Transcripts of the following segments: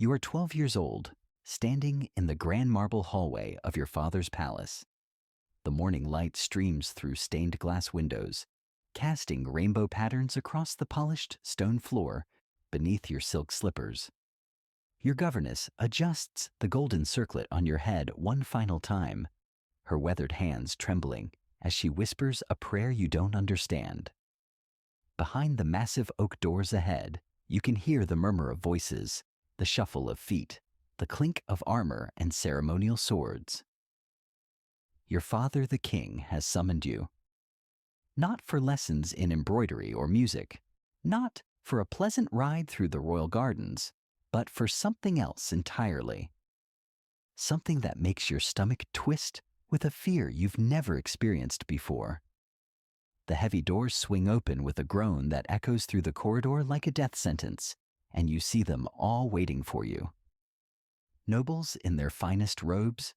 You are 12 years old, standing in the grand marble hallway of your father's palace. The morning light streams through stained glass windows, casting rainbow patterns across the polished stone floor beneath your silk slippers. Your governess adjusts the golden circlet on your head one final time, her weathered hands trembling as she whispers a prayer you don't understand. Behind the massive oak doors ahead, you can hear the murmur of voices, the shuffle of feet, the clink of armor and ceremonial swords. Your father, the king, has summoned you. Not for lessons in embroidery or music, not for a pleasant ride through the royal gardens, but for something else entirely. Something that makes your stomach twist with a fear you've never experienced before. The heavy doors swing open with a groan that echoes through the corridor like a death sentence, and you see them all waiting for you. Nobles in their finest robes,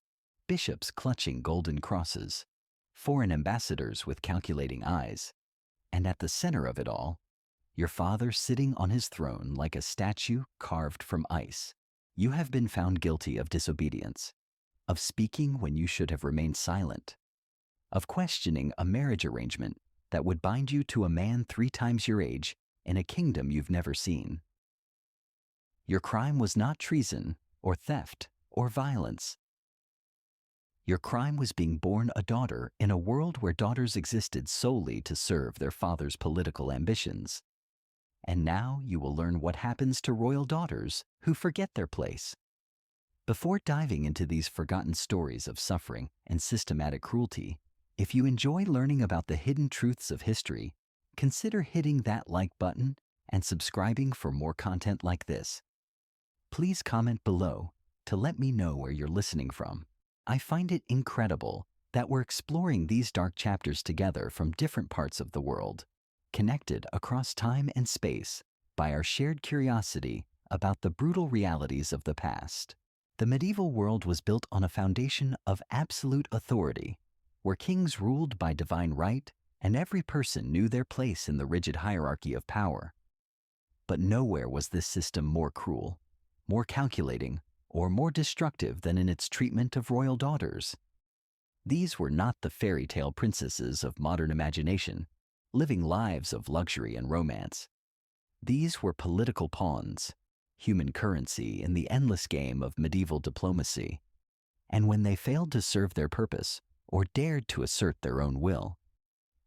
bishops clutching golden crosses, foreign ambassadors with calculating eyes, and at the center of it all, your father sitting on his throne like a statue carved from ice. You have been found guilty of disobedience, of speaking when you should have remained silent, of questioning a marriage arrangement that would bind you to a man 3 times your age in a kingdom you've never seen. Your crime was not treason or theft or violence. Your crime was being born a daughter in a world where daughters existed solely to serve their father's political ambitions. And now you will learn what happens to royal daughters who forget their place. Before diving into these forgotten stories of suffering and systematic cruelty, if you enjoy learning about the hidden truths of history, consider hitting that like button and subscribing for more content like this. Please comment below to let me know where you're listening from. I find it incredible that we're exploring these dark chapters together from different parts of the world, connected across time and space by our shared curiosity about the brutal realities of the past. The medieval world was built on a foundation of absolute authority, where kings ruled by divine right and every person knew their place in the rigid hierarchy of power. But nowhere was this system more cruel, more calculating, or more destructive than in its treatment of royal daughters. These were not the fairy tale princesses of modern imagination, living lives of luxury and romance. These were political pawns, human currency in the endless game of medieval diplomacy. And when they failed to serve their purpose or dared to assert their own will,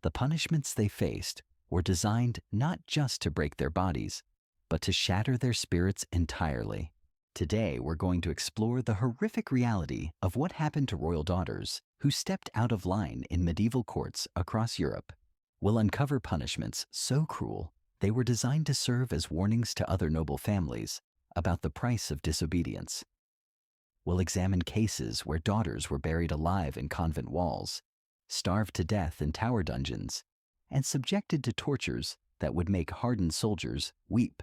the punishments they faced were designed not just to break their bodies, but to shatter their spirits entirely. Today, we're going to explore the horrific reality of what happened to royal daughters who stepped out of line in medieval courts across Europe. We'll uncover punishments so cruel they were designed to serve as warnings to other noble families about the price of disobedience. We'll examine cases where daughters were buried alive in convent walls, starved to death in tower dungeons, and subjected to tortures that would make hardened soldiers weep.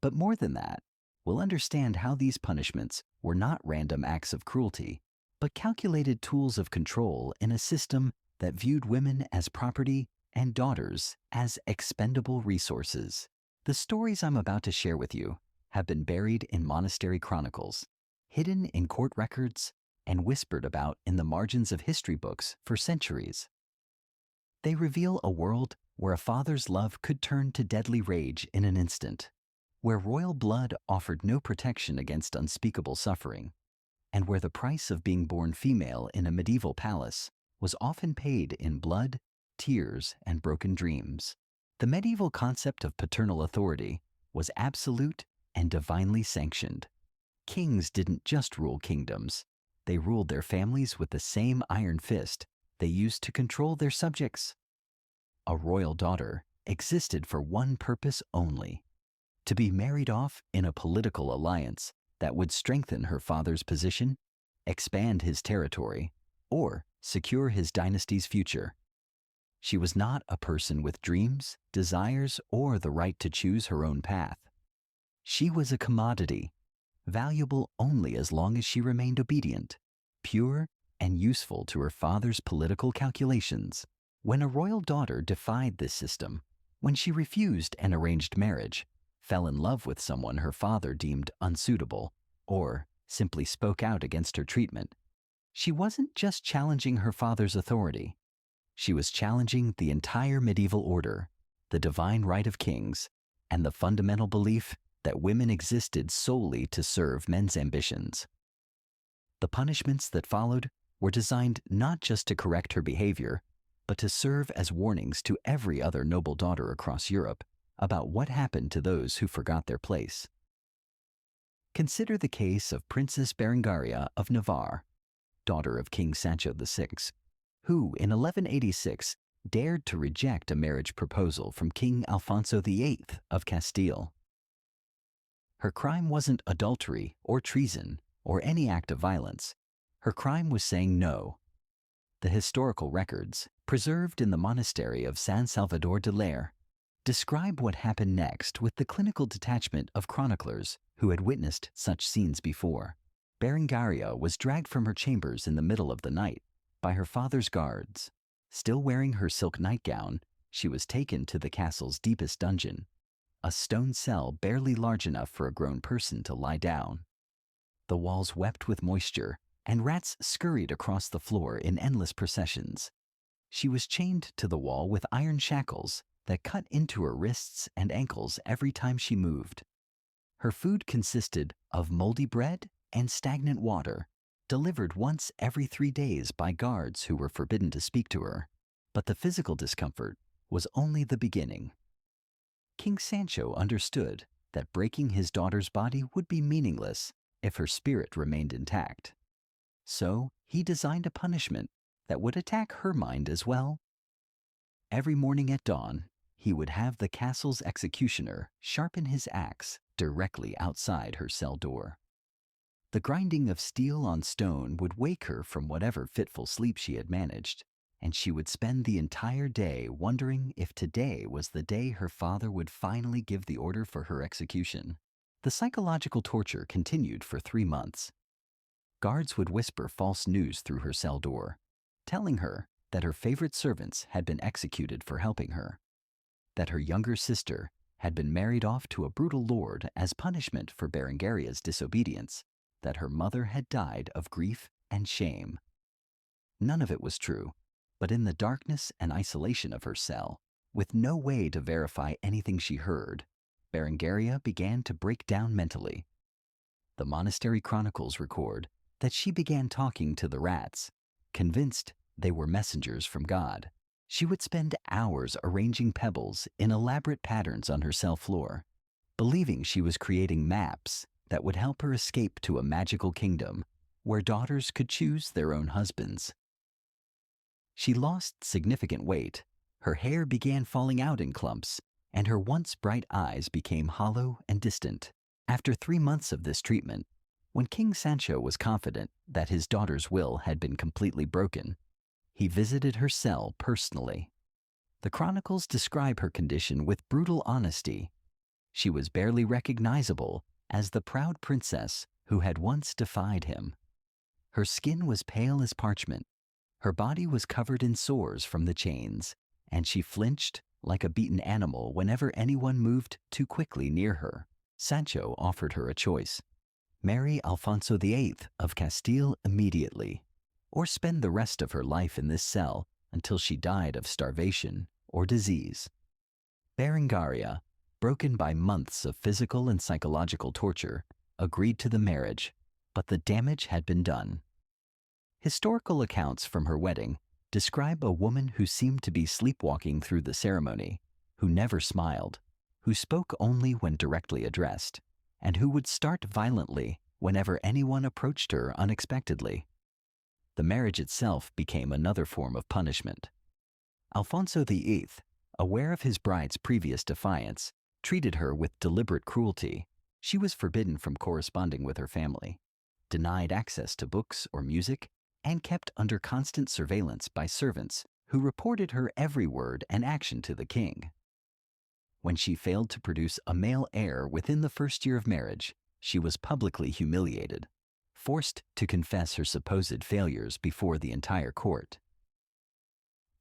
But more than that, we'll understand how these punishments were not random acts of cruelty, but calculated tools of control in a system that viewed women as property and daughters as expendable resources. The stories I'm about to share with you have been buried in monastery chronicles, hidden in court records, and whispered about in the margins of history books for centuries. They reveal a world where a father's love could turn to deadly rage in an instant, where royal blood offered no protection against unspeakable suffering, and where the price of being born female in a medieval palace was often paid in blood, tears, and broken dreams. The medieval concept of paternal authority was absolute and divinely sanctioned. Kings didn't just rule kingdoms, they ruled their families with the same iron fist they used to control their subjects. A royal daughter existed for one purpose only: to be married off in a political alliance that would strengthen her father's position, expand his territory, or secure his dynasty's future. She was not a person with dreams, desires, or the right to choose her own path. She was a commodity, valuable only as long as she remained obedient, pure, and useful to her father's political calculations. When a royal daughter defied this system, when she refused an arranged marriage, fell in love with someone her father deemed unsuitable, or simply spoke out against her treatment, she wasn't just challenging her father's authority. She was challenging the entire medieval order, the divine right of kings, and the fundamental belief that women existed solely to serve men's ambitions. The punishments that followed were designed not just to correct her behavior, but to serve as warnings to every other noble daughter across Europe about what happened to those who forgot their place. Consider the case of Princess Berengaria of Navarre, daughter of King Sancho VI, who in 1186 dared to reject a marriage proposal from King Alfonso VIII of Castile. Her crime wasn't adultery or treason or any act of violence. Her crime was saying no. The historical records, preserved in the monastery of San Salvador de Leyre, describe what happened next with the clinical detachment of chroniclers who had witnessed such scenes before. Berengaria was dragged from her chambers in the middle of the night by her father's guards. Still wearing her silk nightgown, she was taken to the castle's deepest dungeon, a stone cell barely large enough for a grown person to lie down. The walls wept with moisture, and rats scurried across the floor in endless processions. She was chained to the wall with iron shackles that cut into her wrists and ankles every time she moved. Her food consisted of moldy bread and stagnant water, delivered once every 3 days by guards who were forbidden to speak to her. But the physical discomfort was only the beginning. King Sancho understood that breaking his daughter's body would be meaningless if her spirit remained intact. So he designed a punishment that would attack her mind as well. Every morning at dawn, he would have the castle's executioner sharpen his axe directly outside her cell door. The grinding of steel on stone would wake her from whatever fitful sleep she had managed, and she would spend the entire day wondering if today was the day her father would finally give the order for her execution. The psychological torture continued for 3 months. Guards would whisper false news through her cell door, telling her that her favorite servants had been executed for helping her, that her younger sister had been married off to a brutal lord as punishment for Berengaria's disobedience, that her mother had died of grief and shame. None of it was true, but in the darkness and isolation of her cell, with no way to verify anything she heard, Berengaria began to break down mentally. The monastery chronicles record that she began talking to the rats, convinced they were messengers from God. She would spend hours arranging pebbles in elaborate patterns on her cell floor, believing she was creating maps that would help her escape to a magical kingdom where daughters could choose their own husbands. She lost significant weight, her hair began falling out in clumps, and her once bright eyes became hollow and distant. After 3 months of this treatment, when King Sancho was confident that his daughter's will had been completely broken, he visited her cell personally. The chronicles describe her condition with brutal honesty. She was barely recognizable as the proud princess who had once defied him. Her skin was pale as parchment, her body was covered in sores from the chains, and she flinched like a beaten animal whenever anyone moved too quickly near her. Sancho offered her a choice: marry Alfonso VIII of Castile immediately, or spend the rest of her life in this cell until she died of starvation or disease. Berengaria, broken by months of physical and psychological torture, agreed to the marriage, but the damage had been done. Historical accounts from her wedding describe a woman who seemed to be sleepwalking through the ceremony, who never smiled, who spoke only when directly addressed, and who would start violently whenever anyone approached her unexpectedly. The marriage itself became another form of punishment. Alfonso VIII, aware of his bride's previous defiance, treated her with deliberate cruelty. She was forbidden from corresponding with her family, denied access to books or music, and kept under constant surveillance by servants who reported her every word and action to the king. When she failed to produce a male heir within the first year of marriage, she was publicly humiliated, forced to confess her supposed failures before the entire court.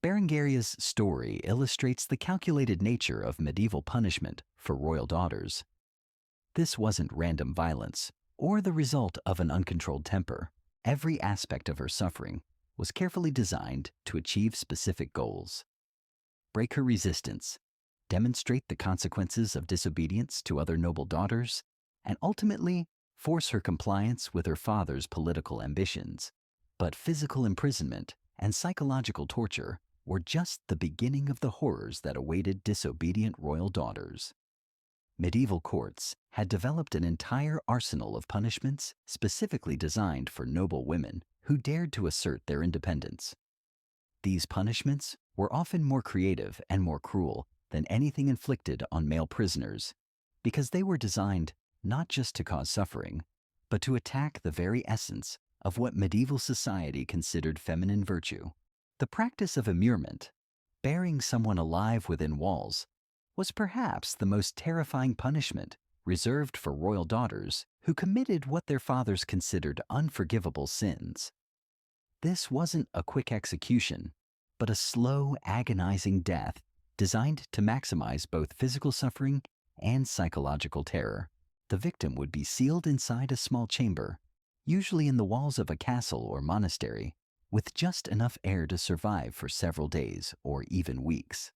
Berengaria's story illustrates the calculated nature of medieval punishment for royal daughters. This wasn't random violence or the result of an uncontrolled temper. Every aspect of her suffering was carefully designed to achieve specific goals. Break her resistance, demonstrate the consequences of disobedience to other noble daughters, and ultimately force her compliance with her father's political ambitions. But physical imprisonment and psychological torture were just the beginning of the horrors that awaited disobedient royal daughters. Medieval courts had developed an entire arsenal of punishments specifically designed for noble women who dared to assert their independence. These punishments were often more creative and more cruel than anything inflicted on male prisoners, because they were designed not just to cause suffering, but to attack the very essence of what medieval society considered feminine virtue. The practice of immurement, burying someone alive within walls, was perhaps the most terrifying punishment reserved for royal daughters who committed what their fathers considered unforgivable sins. This wasn't a quick execution, but a slow, agonizing death designed to maximize both physical suffering and psychological terror. The victim would be sealed inside a small chamber, usually in the walls of a castle or monastery, with just enough air to survive for several days or even weeks.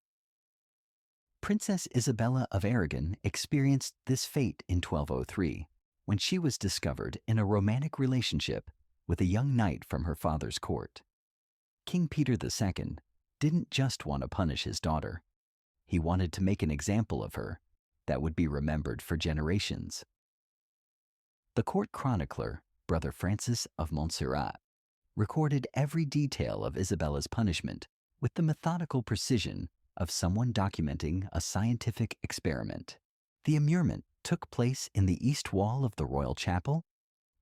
Princess Isabella of Aragon experienced this fate in 1203, when she was discovered in a romantic relationship with a young knight from her father's court. King Peter II didn't just want to punish his daughter. He wanted to make an example of her that would be remembered for generations. The court chronicler, Brother Francis of Montserrat, recorded every detail of Isabella's punishment with the methodical precision of someone documenting a scientific experiment. The immurement took place in the east wall of the royal chapel,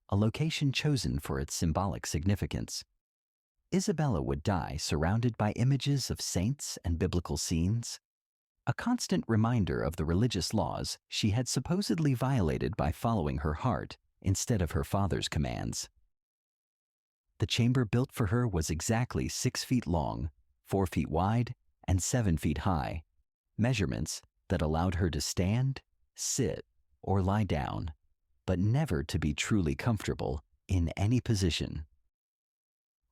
a location chosen for its symbolic significance. Isabella would die surrounded by images of saints and biblical scenes, a constant reminder of the religious laws she had supposedly violated by following her heart instead of her father's commands. The chamber built for her was exactly 6 feet long, 4 feet wide, and 7 feet high, measurements that allowed her to stand, sit, or lie down, but never to be truly comfortable in any position.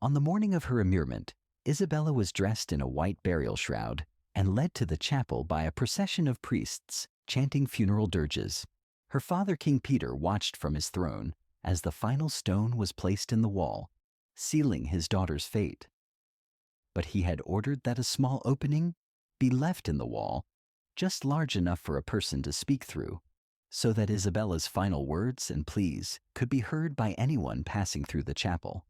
On the morning of her immurement, Isabella was dressed in a white burial shroud and led to the chapel by a procession of priests chanting funeral dirges. Her father, King Peter, watched from his throne as the final stone was placed in the wall, sealing his daughter's fate. But he had ordered that a small opening be left in the wall, just large enough for a person to speak through, so that Isabella's final words and pleas could be heard by anyone passing through the chapel.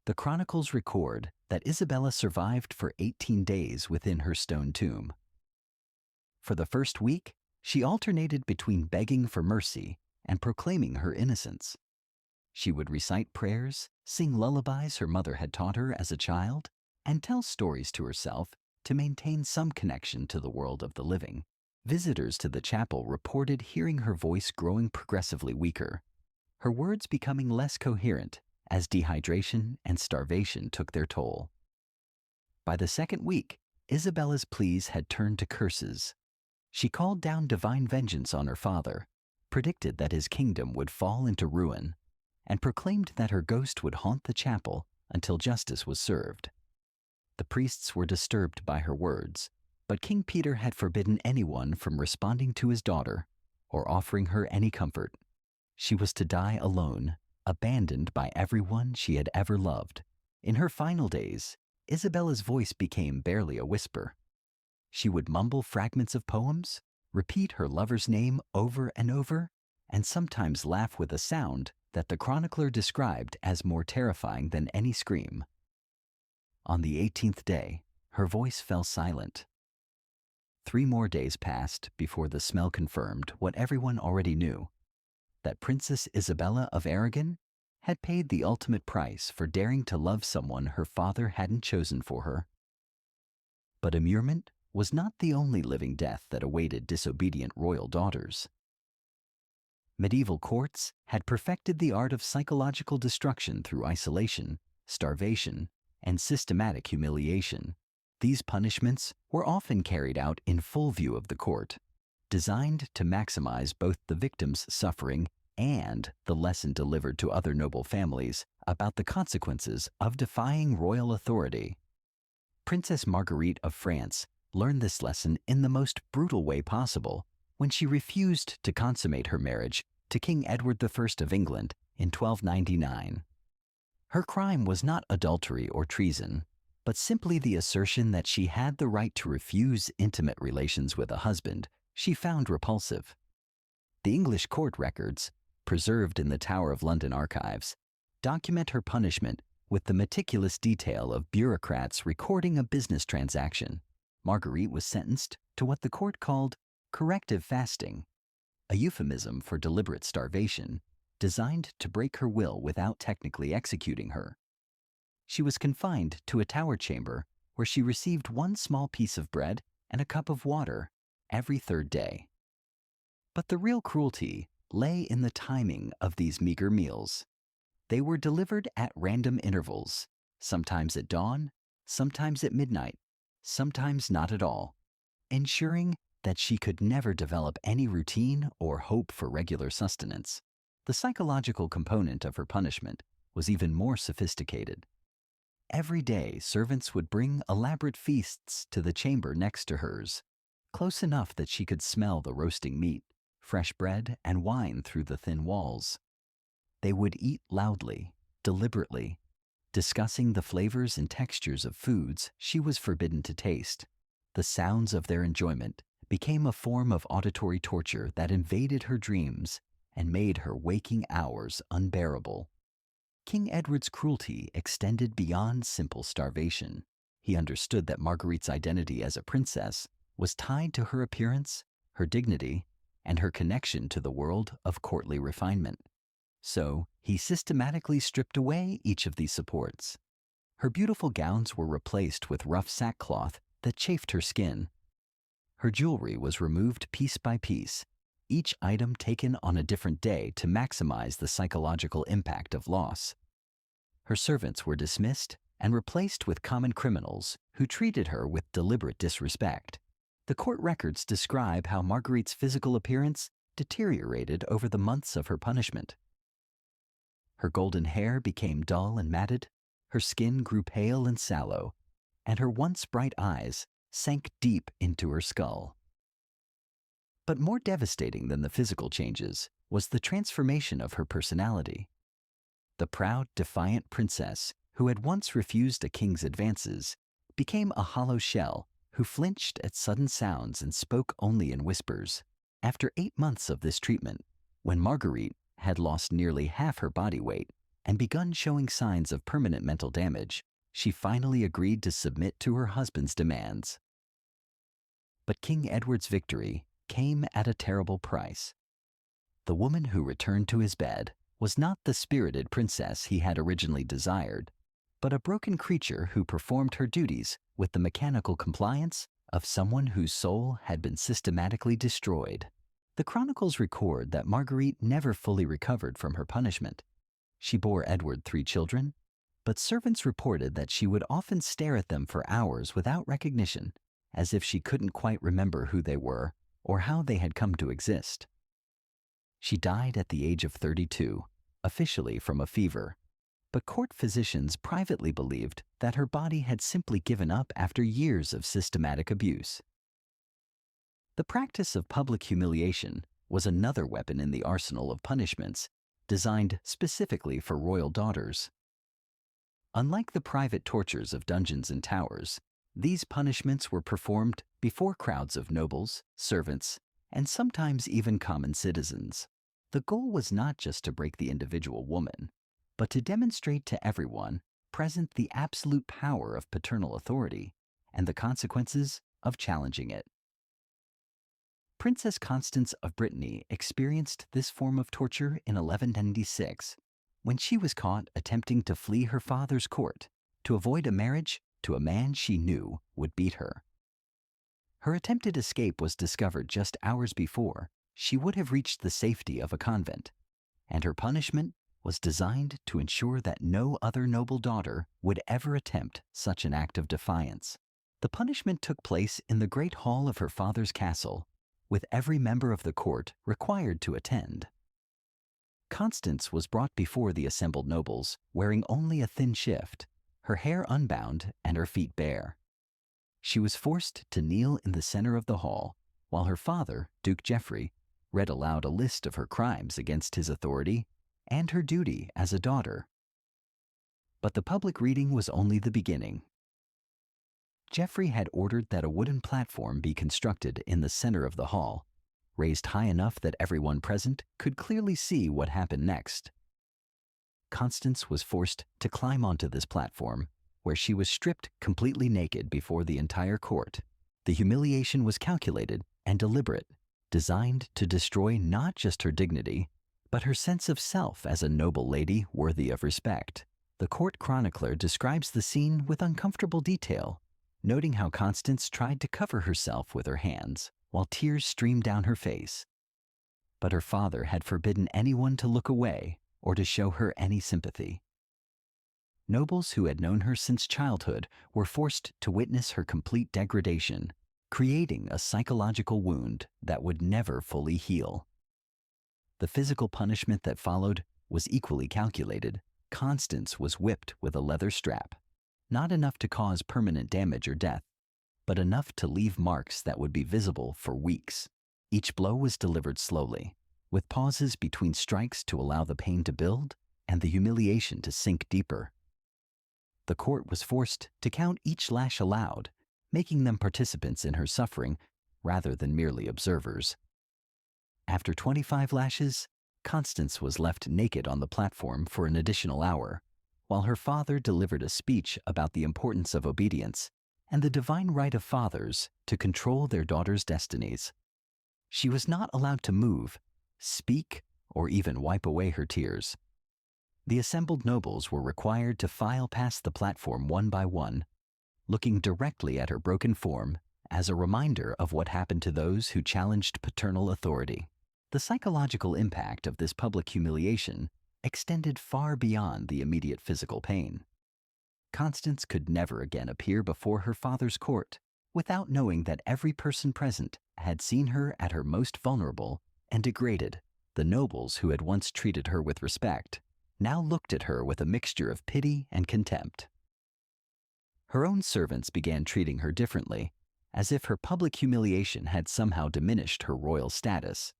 The chronicles record that Isabella survived for 18 days within her stone tomb. For the first week, she alternated between begging for mercy and proclaiming her innocence. She would recite prayers, sing lullabies her mother had taught her as a child, and tell stories to herself to maintain some connection to the world of the living. Visitors to the chapel reported hearing her voice growing progressively weaker, her words becoming less coherent as dehydration and starvation took their toll. By the second week, Isabella's pleas had turned to curses. She called down divine vengeance on her father, predicted that his kingdom would fall into ruin, and proclaimed that her ghost would haunt the chapel until justice was served. The priests were disturbed by her words, but King Peter had forbidden anyone from responding to his daughter or offering her any comfort. She was to die alone, abandoned by everyone she had ever loved. In her final days, Isabella's voice became barely a whisper. She would mumble fragments of poems, repeat her lover's name over and over, and sometimes laugh with a sound that the chronicler described as more terrifying than any scream. On the 18th day, her voice fell silent. 3 more days passed before the smell confirmed what everyone already knew, that Princess Isabella of Aragon had paid the ultimate price for daring to love someone her father hadn't chosen for her. But immurement was not the only living death that awaited disobedient royal daughters. Medieval courts had perfected the art of psychological destruction through isolation, starvation, and systematic humiliation. These punishments were often carried out in full view of the court, designed to maximize both the victim's suffering and the lesson delivered to other noble families about the consequences of defying royal authority. Princess Marguerite of France learned this lesson in the most brutal way possible when she refused to consummate her marriage to King Edward I of England in 1299. Her crime was not adultery or treason, but simply the assertion that she had the right to refuse intimate relations with a husband she found repulsive. The English court records, preserved in the Tower of London archives, document her punishment with the meticulous detail of bureaucrats recording a business transaction. Marguerite was sentenced to what the court called corrective fasting, a euphemism for deliberate starvation, designed to break her will without technically executing her. She was confined to a tower chamber where she received one small piece of bread and a cup of water every third day. But the real cruelty lay in the timing of these meager meals. They were delivered at random intervals, sometimes at dawn, sometimes at midnight, sometimes not at all, ensuring that she could never develop any routine or hope for regular sustenance. The psychological component of her punishment was even more sophisticated. Every day, servants would bring elaborate feasts to the chamber next to hers, close enough that she could smell the roasting meat, fresh bread, and wine through the thin walls. They would eat loudly, deliberately, discussing the flavors and textures of foods she was forbidden to taste. The sounds of their enjoyment became a form of auditory torture that invaded her dreams and made her waking hours unbearable. King Edward's cruelty extended beyond simple starvation. He understood that Marguerite's identity as a princess was tied to her appearance, her dignity, and her connection to the world of courtly refinement. So he systematically stripped away each of these supports. Her beautiful gowns were replaced with rough sackcloth that chafed her skin. Her jewelry was removed piece by piece, each item taken on a different day to maximize the psychological impact of loss. Her servants were dismissed and replaced with common criminals who treated her with deliberate disrespect. The court records describe how Marguerite's physical appearance deteriorated over the months of her punishment. Her golden hair became dull and matted, her skin grew pale and sallow, and her once bright eyes sank deep into her skull. But more devastating than the physical changes was the transformation of her personality. The proud, defiant princess who had once refused a king's advances became a hollow shell who flinched at sudden sounds and spoke only in whispers. After 8 months of this treatment, when Marguerite had lost nearly half her body weight and begun showing signs of permanent mental damage, she finally agreed to submit to her husband's demands. But King Edward's victory came at a terrible price. The woman who returned to his bed was not the spirited princess he had originally desired, but a broken creature who performed her duties with the mechanical compliance of someone whose soul had been systematically destroyed. The chronicles record that Marguerite never fully recovered from her punishment. She bore Edward 3 children, but servants reported that she would often stare at them for hours without recognition, as if she couldn't quite remember who they were or how they had come to exist. She died at the age of 32, officially from a fever, but court physicians privately believed that her body had simply given up after years of systematic abuse. The practice of public humiliation was another weapon in the arsenal of punishments designed specifically for royal daughters. Unlike the private tortures of dungeons and towers, these punishments were performed before crowds of nobles, servants, and sometimes even common citizens. The goal was not just to break the individual woman, but to demonstrate to everyone present the absolute power of paternal authority and the consequences of challenging it. Princess Constance of Brittany experienced this form of torture in 1196 when she was caught attempting to flee her father's court to avoid a marriage to a man she knew would beat her. Her attempted escape was discovered just hours before she would have reached the safety of a convent, and her punishment was designed to ensure that no other noble daughter would ever attempt such an act of defiance. The punishment took place in the great hall of her father's castle, with every member of the court required to attend. Constance was brought before the assembled nobles, wearing only a thin shift, her hair unbound and her feet bare. She was forced to kneel in the center of the hall, while her father, Duke Geoffrey, read aloud a list of her crimes against his authority and her duty as a daughter. But the public reading was only the beginning. Geoffrey had ordered that a wooden platform be constructed in the center of the hall, raised high enough that everyone present could clearly see what happened next. Constance was forced to climb onto this platform, where she was stripped completely naked before the entire court. The humiliation was calculated and deliberate, designed to destroy not just her dignity, but her sense of self as a noble lady worthy of respect. The court chronicler describes the scene with uncomfortable detail, noting how Constance tried to cover herself with her hands while tears streamed down her face. But her father had forbidden anyone to look away or to show her any sympathy. Nobles who had known her since childhood were forced to witness her complete degradation, creating a psychological wound that would never fully heal. The physical punishment that followed was equally calculated. Constance was whipped with a leather strap, not enough to cause permanent damage or death, but enough to leave marks that would be visible for weeks. Each blow was delivered slowly, with pauses between strikes to allow the pain to build and the humiliation to sink deeper. The court was forced to count each lash aloud, making them participants in her suffering rather than merely observers. After 25 lashes, Constance was left naked on the platform for an additional hour, while her father delivered a speech about the importance of obedience and the divine right of fathers to control their daughters' destinies. She was not allowed to move, speak, or even wipe away her tears. The assembled nobles were required to file past the platform one by one, looking directly at her broken form as a reminder of what happened to those who challenged paternal authority. The psychological impact of this public humiliation extended far beyond the immediate physical pain. Constance could never again appear before her father's court without knowing that every person present had seen her at her most vulnerable and degraded. The nobles who had once treated her with respect now looked at her with a mixture of pity and contempt. Her own servants began treating her differently, as if her public humiliation had somehow diminished her royal status.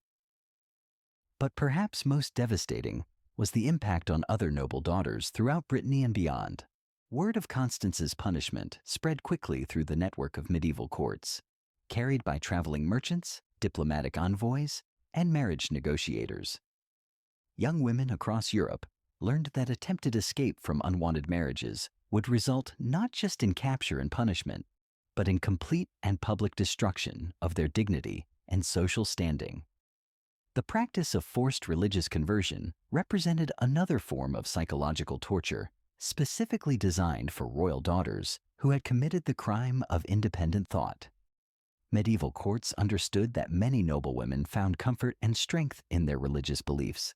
But perhaps most devastating was the impact on other noble daughters throughout Brittany and beyond. Word of Constance's punishment spread quickly through the network of medieval courts, carried by traveling merchants, diplomatic envoys, and marriage negotiators. Young women across Europe learned that attempted escape from unwanted marriages would result not just in capture and punishment, but in complete and public destruction of their dignity and social standing. The practice of forced religious conversion represented another form of psychological torture, specifically designed for royal daughters who had committed the crime of independent thought. Medieval courts understood that many noble women found comfort and strength in their religious beliefs,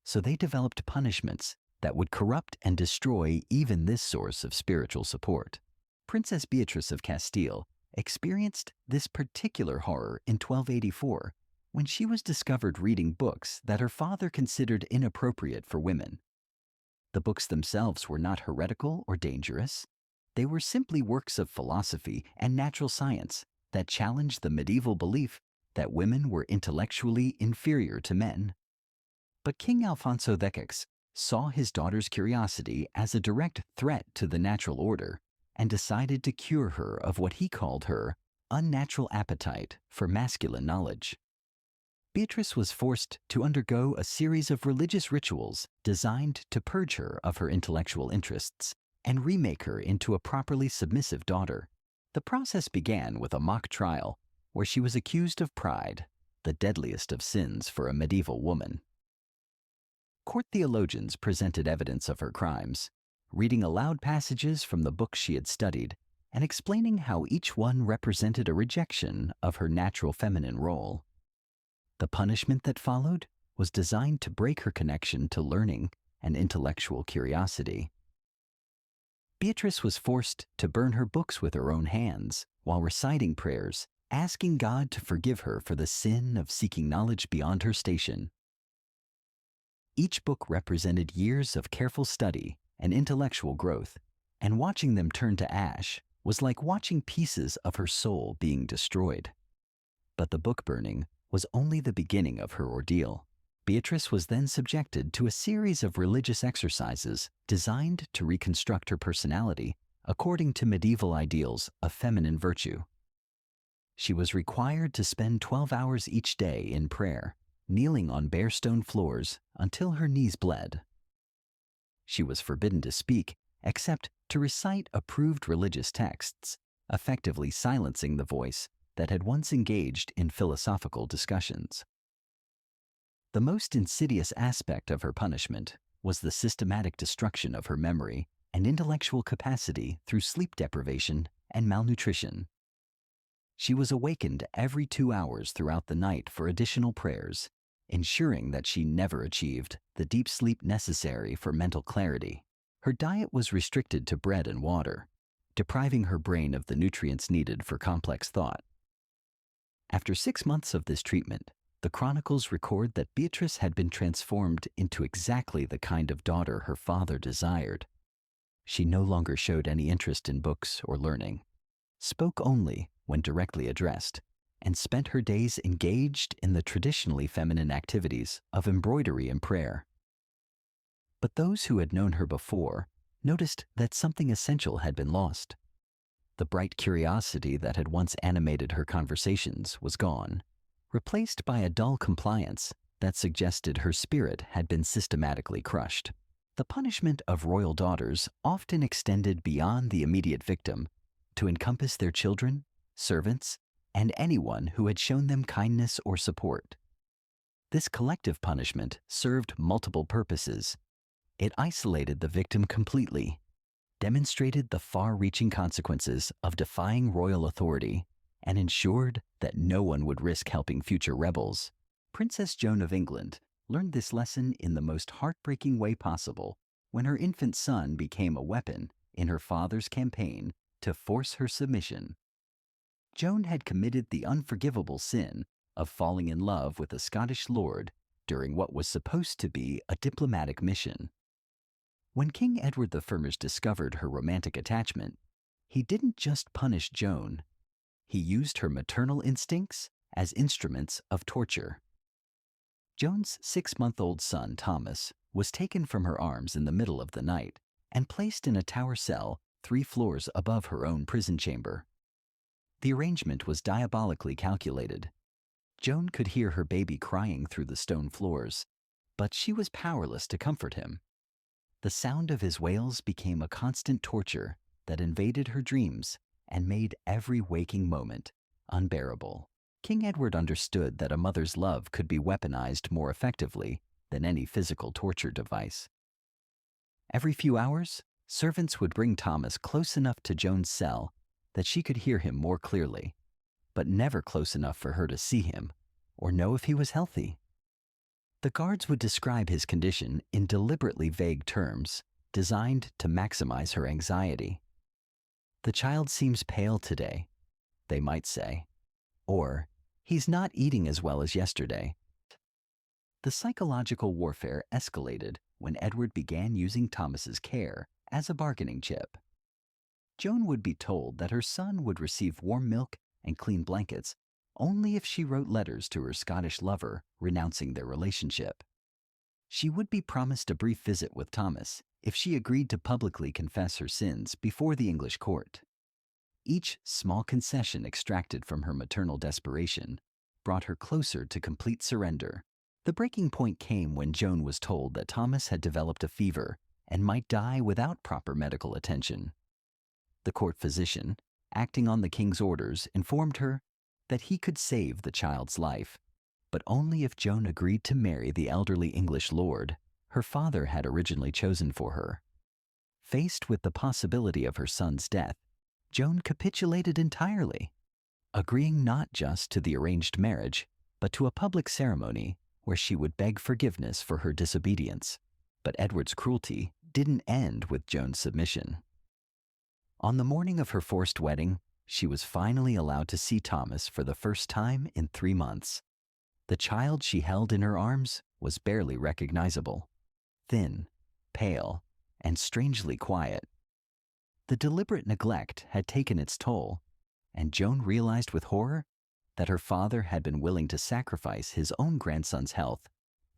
so they developed punishments that would corrupt and destroy even this source of spiritual support. Princess Beatrice of Castile experienced this particular horror in 1284 when she was discovered reading books that her father considered inappropriate for women. The books themselves were not heretical or dangerous. They were simply works of philosophy and natural science that challenged the medieval belief that women were intellectually inferior to men. But King Alfonso X saw his daughter's curiosity as a direct threat to the natural order and decided to cure her of what he called her unnatural appetite for masculine knowledge. Beatrice was forced to undergo a series of religious rituals designed to purge her of her intellectual interests and remake her into a properly submissive daughter. The process began with a mock trial where she was accused of pride, the deadliest of sins for a medieval woman. Court theologians presented evidence of her crimes, reading aloud passages from the books she had studied and explaining how each one represented a rejection of her natural feminine role. The punishment that followed was designed to break her connection to learning and intellectual curiosity. Beatrice was forced to burn her books with her own hands while reciting prayers asking God to forgive her for the sin of seeking knowledge beyond her station. Each book represented years of careful study and intellectual growth, and watching them turn to ash was like watching pieces of her soul being destroyed. But the book burning was only the beginning of her ordeal. Beatrice was then subjected to a series of religious exercises designed to reconstruct her personality according to medieval ideals of feminine virtue. She was required to spend 12 hours each day in prayer, kneeling on bare stone floors until her knees bled. She was forbidden to speak except to recite approved religious texts, effectively silencing the voice that had once engaged in philosophical discussions. The most insidious aspect of her punishment was the systematic destruction of her memory and intellectual capacity through sleep deprivation and malnutrition. She was awakened every 2 hours throughout the night for additional prayers, ensuring that she never achieved the deep sleep necessary for mental clarity. Her diet was restricted to bread and water, depriving her brain of the nutrients needed for complex thought. After 6 months of this treatment, the chronicles record that Beatrice had been transformed into exactly the kind of daughter her father desired. She no longer showed any interest in books or learning, spoke only when directly addressed, and spent her days engaged in the traditionally feminine activities of embroidery and prayer. But those who had known her before noticed that something essential had been lost. The bright curiosity that had once animated her conversations was gone, replaced by a dull compliance that suggested her spirit had been systematically crushed. The punishment of royal daughters often extended beyond the immediate victim to encompass their children, servants, and anyone who had shown them kindness or support. This collective punishment served multiple purposes. It isolated the victim completely, demonstrated the far-reaching consequences of defying royal authority, and ensured that no one would risk helping future rebels. Princess Joan of England learned this lesson in the most heartbreaking way possible when her infant son became a weapon in her father's campaign to force her submission. Joan had committed the unforgivable sin of falling in love with a Scottish lord during what was supposed to be a diplomatic mission. When King Edward I discovered her romantic attachment, he didn't just punish Joan. He used her maternal instincts as instruments of torture. Joan's 6-month-old son, Thomas, was taken from her arms in the middle of the night and placed in a tower cell 3 floors above her own prison chamber. The arrangement was diabolically calculated. Joan could hear her baby crying through the stone floors, but she was powerless to comfort him. The sound of his wails became a constant torture that invaded her dreams and made every waking moment unbearable. King Edward understood that a mother's love could be weaponized more effectively than any physical torture device. Every few hours, servants would bring Thomas close enough to Joan's cell that she could hear him more clearly, but never close enough for her to see him or know if he was healthy. The guards would describe his condition in deliberately vague terms, designed to maximize her anxiety. "The child seems pale today," they might say, or "he's not eating as well as yesterday." The psychological warfare escalated when Edward began using Thomas's care as a bargaining chip. Joan would be told that her son would receive warm milk and clean blankets only if she wrote letters to her Scottish lover renouncing their relationship. She would be promised a brief visit with Thomas if she agreed to publicly confess her sins before the English court. Each small concession extracted from her maternal desperation brought her closer to complete surrender. The breaking point came when Joan was told that Thomas had developed a fever and might die without proper medical attention. The court physician, acting on the king's orders, informed her that he could save the child's life, but only if Joan agreed to marry the elderly English lord her father had originally chosen for her. Faced with the possibility of her son's death, Joan capitulated entirely, agreeing not just to the arranged marriage, but to a public ceremony where she would beg forgiveness for her disobedience. But Edward's cruelty didn't end with Joan's submission. On the morning of her forced wedding, she was finally allowed to see Thomas for the first time in 3 months. The child she held in her arms was barely recognizable, thin, pale, and strangely quiet. The deliberate neglect had taken its toll, and Joan realized with horror that her father had been willing to sacrifice his own grandson's health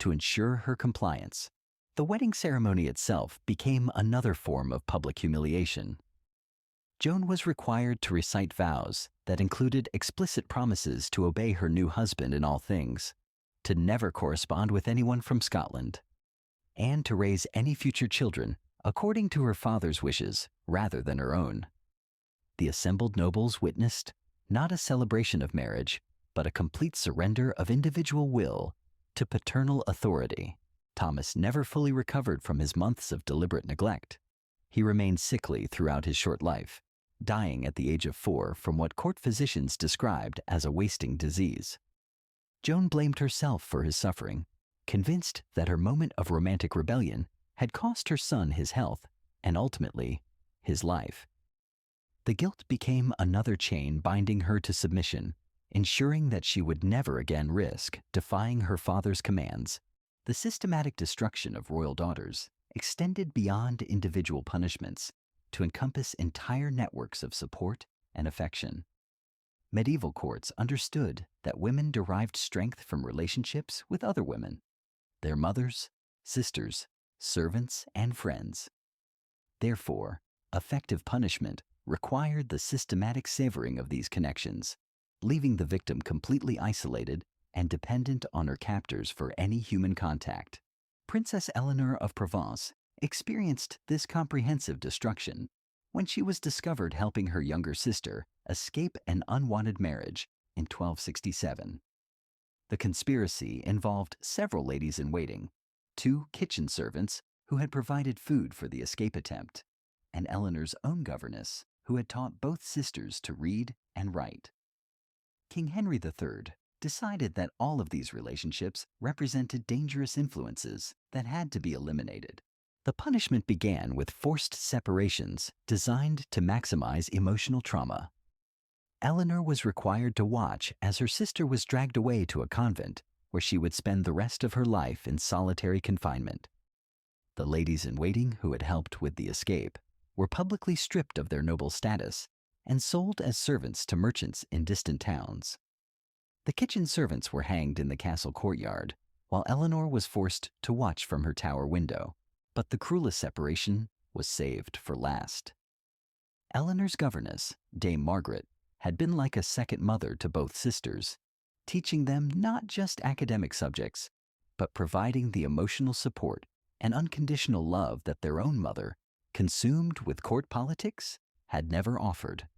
to ensure her compliance. The wedding ceremony itself became another form of public humiliation. Joan was required to recite vows that included explicit promises to obey her new husband in all things, to never correspond with anyone from Scotland, and to raise any future children according to her father's wishes rather than her own. The assembled nobles witnessed not a celebration of marriage, but a complete surrender of individual will to paternal authority. Thomas never fully recovered from his months of deliberate neglect. He remained sickly throughout his short life, dying at the age of 4 from what court physicians described as a wasting disease. Joan blamed herself for his suffering, convinced that her moment of romantic rebellion had cost her son his health and ultimately his life. The guilt became another chain binding her to submission, ensuring that she would never again risk defying her father's commands. The systematic destruction of royal daughters extended beyond individual punishments to encompass entire networks of support and affection. Medieval courts understood that women derived strength from relationships with other women, their mothers, sisters, servants, and friends. Therefore, effective punishment required the systematic severing of these connections, leaving the victim completely isolated and dependent on her captors for any human contact. Princess Eleanor of Provence experienced this comprehensive destruction when she was discovered helping her younger sister escape an unwanted marriage in 1267. The conspiracy involved several ladies-in-waiting, 2 kitchen servants who had provided food for the escape attempt, and Eleanor's own governess who had taught both sisters to read and write. King Henry III decided that all of these relationships represented dangerous influences that had to be eliminated. The punishment began with forced separations designed to maximize emotional trauma. Eleanor was required to watch as her sister was dragged away to a convent where she would spend the rest of her life in solitary confinement. The ladies-in-waiting who had helped with the escape were publicly stripped of their noble status and sold as servants to merchants in distant towns. The kitchen servants were hanged in the castle courtyard, while Eleanor was forced to watch from her tower window. But the cruelest separation was saved for last. Eleanor's governess, Dame Margaret, had been like a second mother to both sisters, teaching them not just academic subjects, but providing the emotional support and unconditional love that their own mother, consumed with court politics, had never offered.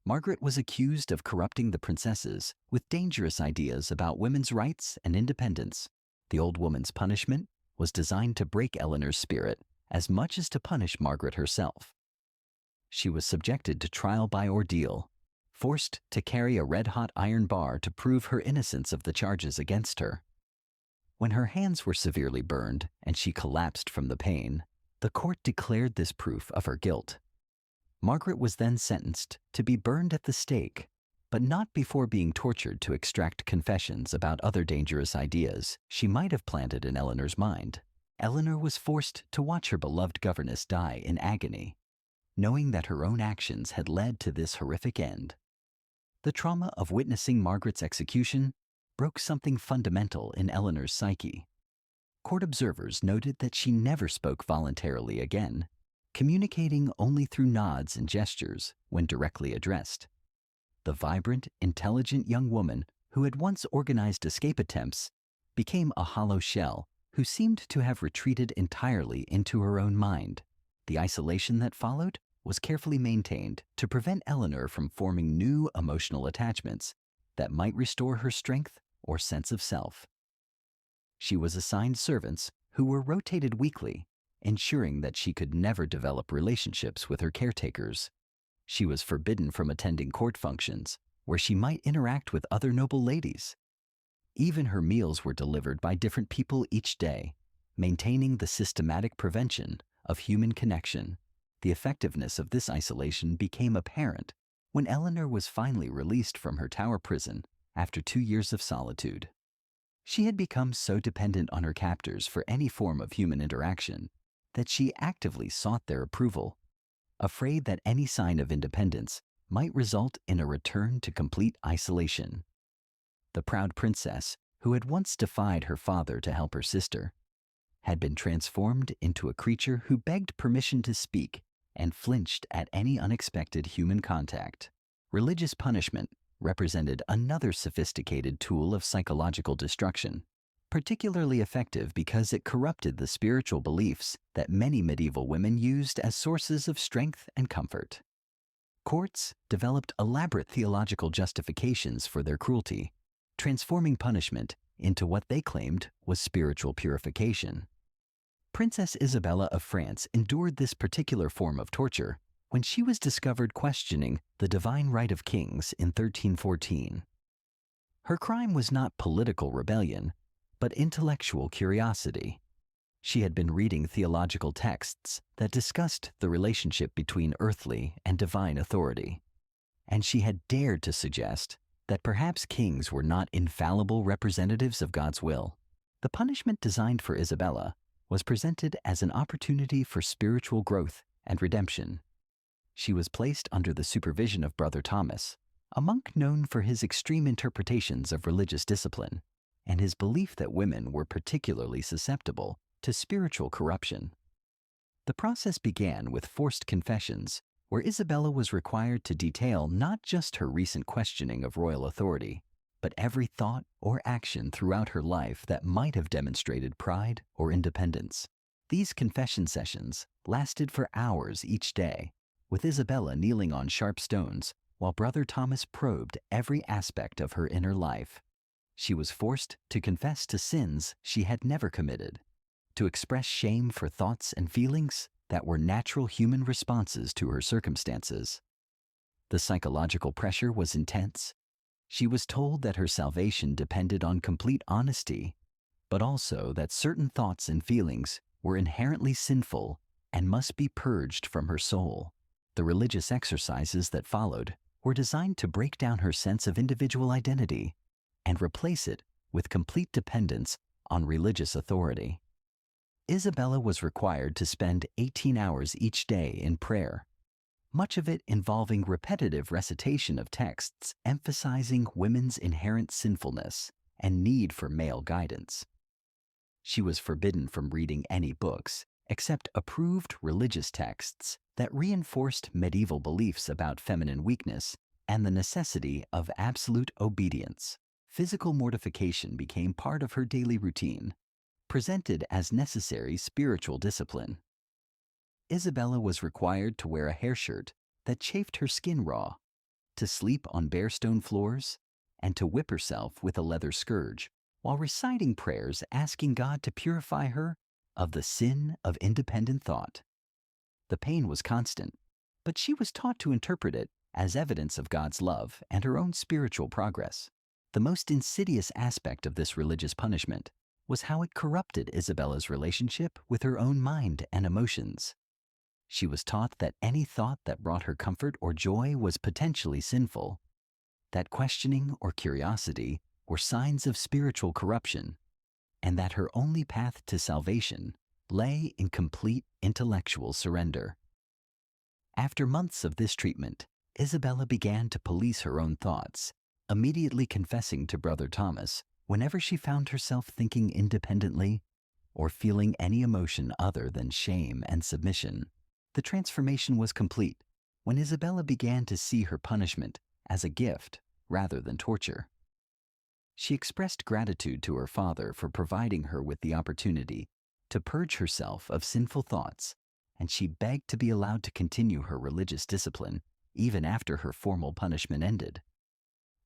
Margaret was accused of corrupting the princesses with dangerous ideas about women's rights and independence. The old woman's punishment was designed to break Eleanor's spirit as much as to punish Margaret herself. She was subjected to trial by ordeal, forced to carry a red-hot iron bar to prove her innocence of the charges against her. When her hands were severely burned and she collapsed from the pain, the court declared this proof of her guilt. Margaret was then sentenced to be burned at the stake, but not before being tortured to extract confessions about other dangerous ideas she might have planted in Eleanor's mind. Eleanor was forced to watch her beloved governess die in agony, knowing that her own actions had led to this horrific end. The trauma of witnessing Margaret's execution broke something fundamental in Eleanor's psyche. Court observers noted that she never spoke voluntarily again, communicating only through nods and gestures when directly addressed. The vibrant, intelligent young woman who had once organized escape attempts became a hollow shell who seemed to have retreated entirely into her own mind. The isolation that followed was carefully maintained to prevent Eleanor from forming new emotional attachments that might restore her strength or sense of self. She was assigned servants who were rotated weekly, ensuring that she could never develop relationships with her caretakers. She was forbidden from attending court functions, where she might interact with other noble ladies. Even her meals were delivered by different people each day, maintaining the systematic prevention of human connection. The effectiveness of this isolation became apparent when Eleanor was finally released from her tower prison after 2 years of solitude. She had become so dependent on her captors for any form of human interaction that she actively sought their approval, afraid that any sign of independence might result in a return to complete isolation. The proud princess, who had once defied her father to help her sister, had been transformed into a creature who begged permission to speak and flinched at any unexpected human contact. Religious punishment represented another sophisticated tool of psychological destruction, particularly effective because it corrupted the spiritual beliefs that many medieval women used as sources of strength and comfort. Courts developed elaborate theological justifications for their cruelty, transforming punishment into what they claimed was spiritual purification. Princess Isabella of France endured this particular form of torture when she was discovered questioning the divine right of kings in 1314. Her crime was not political rebellion, but intellectual curiosity. She had been reading theological texts that discussed the relationship between earthly and divine authority, and she had dared to suggest that perhaps kings were not infallible representatives of God's will. The punishment designed for Isabella was presented as an opportunity for spiritual growth and redemption. She was placed under the supervision of Brother Thomas, a monk known for his extreme interpretations of religious discipline and his belief that women were particularly susceptible to spiritual corruption. The process began with forced confessions, where Isabella was required to detail not just her recent questioning of royal authority, but every thought or action throughout her life that might have demonstrated pride or independence. These confession sessions lasted for hours each day, with Isabella kneeling on sharp stones while Brother Thomas probed every aspect of her inner life. She was forced to confess to sins she had never committed, to express shame for thoughts and feelings that were natural human responses to her circumstances. The psychological pressure was intense. She was told that her salvation depended on complete honesty, but also that certain thoughts and feelings were inherently sinful and must be purged from her soul. The religious exercises that followed were designed to break down her sense of individual identity and replace it with complete dependence on religious authority. Isabella was required to spend 18 hours each day in prayer, much of it involving repetitive recitation of texts emphasizing women's inherent sinfulness and need for male guidance. She was forbidden from reading any books except approved religious texts that reinforced medieval beliefs about feminine weakness and the necessity of absolute obedience. Physical mortification became part of her daily routine, presented as necessary spiritual discipline. Isabella was required to wear a hair shirt that chafed her skin raw, to sleep on bare stone floors, and to whip herself with a leather scourge while reciting prayers asking God to purify her of the sin of independent thought. The pain was constant, but she was taught to interpret it as evidence of God's love and her own spiritual progress. The most insidious aspect of this religious punishment was how it corrupted Isabella's relationship with her own mind and emotions. She was taught that any thought that brought her comfort or joy was potentially sinful, that questioning or curiosity were signs of spiritual corruption, and that her only path to salvation lay in complete intellectual surrender. After months of this treatment, Isabella began to police her own thoughts, immediately confessing to Brother Thomas whenever she found herself thinking independently or feeling any emotion other than shame and submission. The transformation was complete when Isabella began to see her punishment as a gift rather than torture. She expressed gratitude to her father for providing her with the opportunity to purge herself of sinful thoughts, and she begged to be allowed to continue her religious discipline even after her formal punishment ended.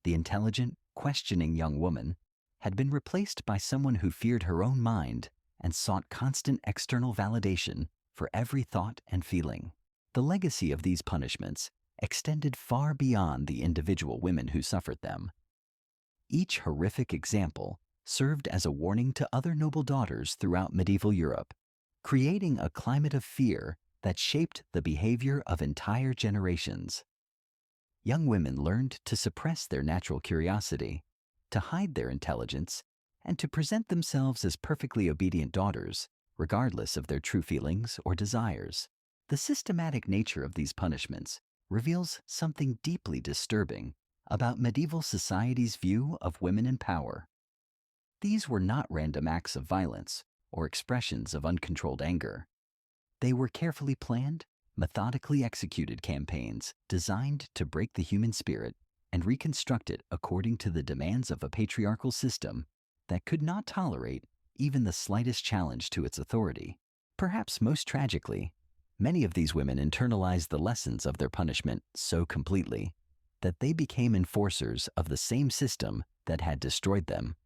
The intelligent, questioning young woman had been replaced by someone who feared her own mind and sought constant external validation for every thought and feeling. The legacy of these punishments extended far beyond the individual women who suffered them. Each horrific example served as a warning to other noble daughters throughout medieval Europe, creating a climate of fear that shaped the behavior of entire generations. Young women learned to suppress their natural curiosity, to hide their intelligence, and to present themselves as perfectly obedient daughters, regardless of their true feelings or desires. The systematic nature of these punishments reveals something deeply disturbing about medieval society's view of women in power. These were not random acts of violence or expressions of uncontrolled anger. They were carefully planned, methodically executed campaigns designed to break the human spirit and reconstruct it according to the demands of a patriarchal system that could not tolerate even the slightest challenge to its authority. Perhaps most tragically, many of these women internalized the lessons of their punishment so completely that they became enforcers of the same system that had destroyed them.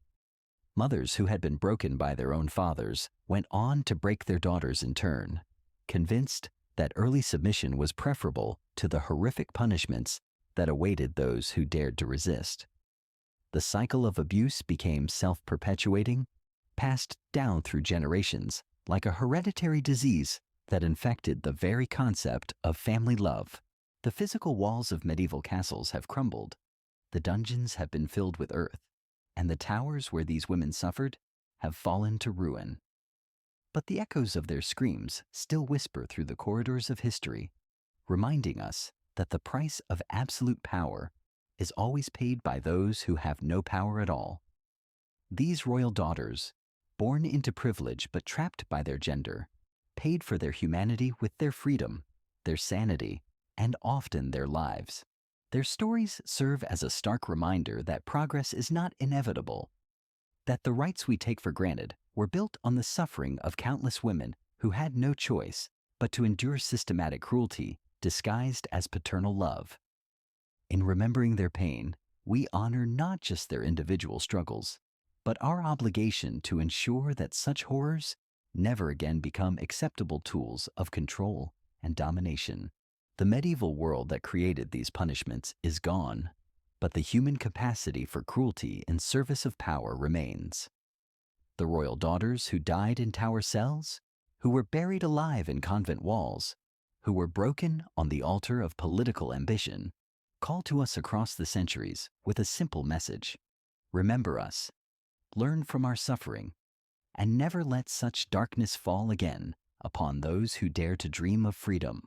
Mothers who had been broken by their own fathers went on to break their daughters in turn, convinced that early submission was preferable to the horrific punishments that awaited those who dared to resist. The cycle of abuse became self-perpetuating, passed down through generations like a hereditary disease that infected the very concept of family love. The physical walls of medieval castles have crumbled, the dungeons have been filled with earth, and the towers where these women suffered have fallen to ruin. But the echoes of their screams still whisper through the corridors of history, reminding us that the price of absolute power is always paid by those who have no power at all. These royal daughters, born into privilege but trapped by their gender, paid for their humanity with their freedom, their sanity, and often their lives. Their stories serve as a stark reminder that progress is not inevitable, that the rights we take for granted were built on the suffering of countless women who had no choice but to endure systematic cruelty disguised as paternal love. In remembering their pain, we honor not just their individual struggles, but our obligation to ensure that such horrors never again become acceptable tools of control and domination. The medieval world that created these punishments is gone, but the human capacity for cruelty in service of power remains. The royal daughters who died in tower cells, who were buried alive in convent walls, who were broken on the altar of political ambition, call to us across the centuries with a simple message. Remember us, learn from our suffering, and never let such darkness fall again upon those who dare to dream of freedom.